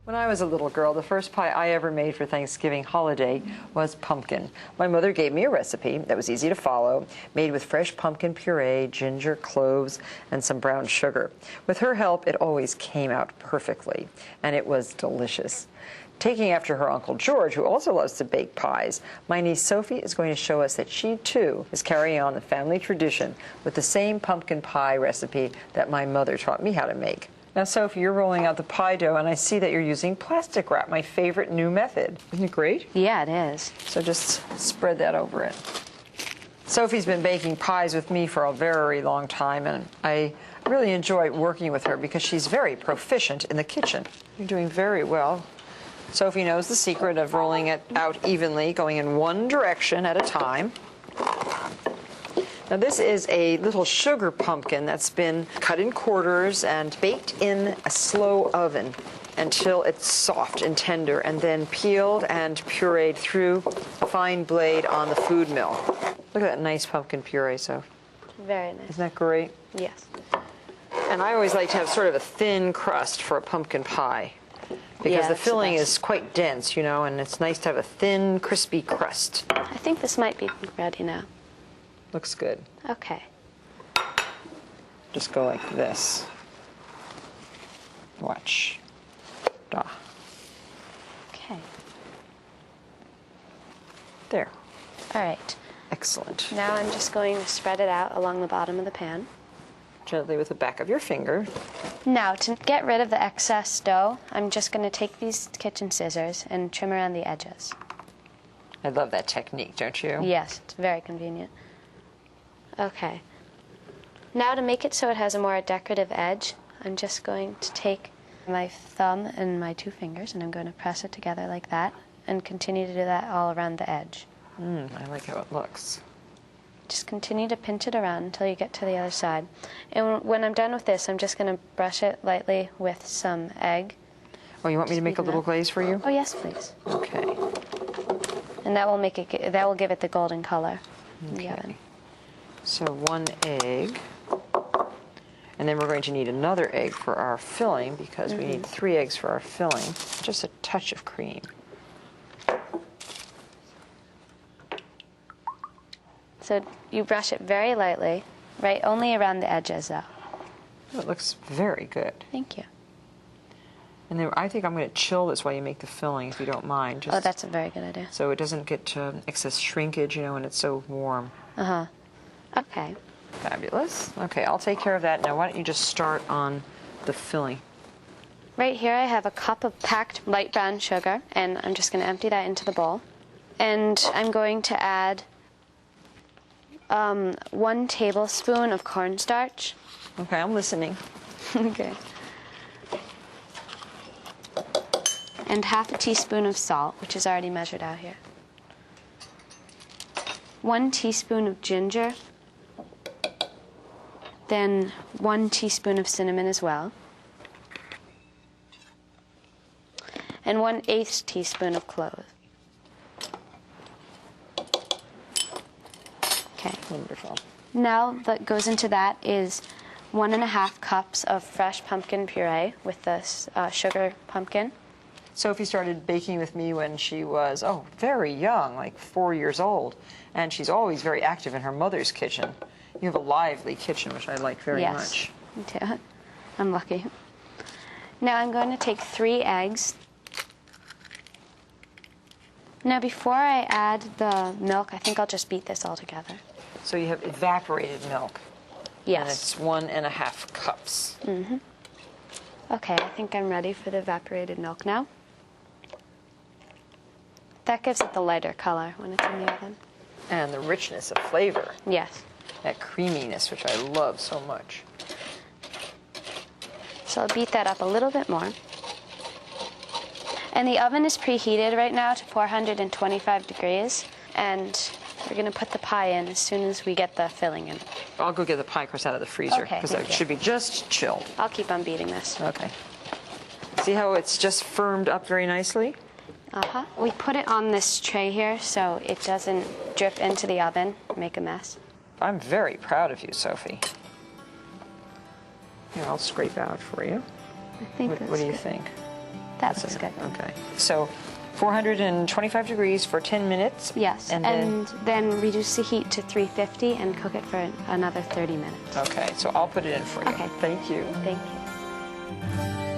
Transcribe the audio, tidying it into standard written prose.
When I was a little girl, the first pie I ever made for Thanksgiving holiday was pumpkin. My mother gave me a recipe that was easy to follow, made with fresh pumpkin puree, ginger, cloves, and some brown sugar. With her help, it always came out perfectly, and it was delicious. Taking after her Uncle George, who also loves to bake pies, my niece Sophie is going to show us that she, too, is carrying on the family tradition with the same pumpkin pie recipe that my mother taught me how to make. Now, Sophie, you're rolling out the pie dough, and I see that you're using plastic wrap, my favorite new method. Isn't it great? Yeah, it is. So just spread that over it. Sophie's been baking pies with me for a very long time, and I really enjoy working with her because she's very proficient in the kitchen. You're doing very well. Sophie knows the secret of rolling it out evenly, going in one direction at a time. Now this is a little sugar pumpkin that's been cut in quarters and baked in a slow oven until it's soft and tender, and then peeled and pureed through a fine blade on the food mill. Look at that nice pumpkin puree, Soph. Very nice. Isn't that great? Yes. And I always like to have sort of a thin crust for a pumpkin pie because the filling is quite dense, you know, and it's nice to have a thin, crispy crust. I think this might be ready now. Looks good. Okay. Just go like this. Watch. Da. Okay. There. All right. Excellent. Now I'm just going to spread it out along the bottom of the pan. Gently with the back of your finger. Now, to get rid of the excess dough, I'm just going to take these kitchen scissors and trim around the edges. I love that technique, don't you? Yes, it's very convenient. Okay. Now to make it so it has a more decorative edge, I'm just going to take my thumb and my two fingers and I'm going to press it together like that and continue to do that all around the edge. I like how it looks. Just continue to pinch it around until you get to the other side. And when I'm done with this, I'm just going to brush it lightly with some egg. Oh, you want me to make a little glaze for you? Oh, yes, please. Okay. And that will make it. That will give it the golden color in the oven. So 1 egg. And then we're going to need another egg for our filling because we need 3 eggs for our filling. Just a touch of cream. So you brush it very lightly, right? Only around the edges, though. It looks very good. Thank you. And then I think I'm going to chill this while you make the filling, if you don't mind. Oh, that's a very good idea. So it doesn't get excess shrinkage, you know, when it's so warm. Uh-huh. Okay. Fabulous. Okay, I'll take care of that. Now, why don't you just start on the filling? Right here I have a cup of packed light brown sugar, and I'm just going to empty that into the bowl. And I'm going to add 1 tablespoon of cornstarch. Okay, I'm listening. Okay. And half a teaspoon of salt, which is already measured out here. 1 teaspoon of ginger. Then 1 teaspoon of cinnamon as well. And 1/8 teaspoon of cloves. Okay. Wonderful. Now what goes into that is 1.5 cups of fresh pumpkin puree with this sugar pumpkin. Sophie started baking with me when she was, very young, like 4 years old. And she's always very active in her mother's kitchen. You have a lively kitchen, which I like very much. Yes, me too. I'm lucky. Now I'm going to take 3 eggs. Now before I add the milk, I think I'll just beat this all together. So you have evaporated milk. Yes. And it's 1.5 cups. Okay, I think I'm ready for the evaporated milk now. That gives it the lighter color when it's in the oven. And the richness of flavor. Yes. That creaminess, which I love so much. So I'll beat that up a little bit more. And the oven is preheated right now to 425 degrees. And we're going to put the pie in as soon as we get the filling in. I'll go get the pie crust out of the freezer because it should be just chilled. I'll keep on beating this. Okay. See how it's just firmed up very nicely? Uh-huh. We put it on this tray here so it doesn't drip into the oven, make a mess. I'm very proud of you, Sophie. Here, I'll scrape out for you. I think What do you think? That looks good. Okay. So 425 degrees for 10 minutes. Yes, and then reduce the heat to 350 and cook it for another 30 minutes. Okay, so I'll put it in for you. Okay. Thank you. Thank you.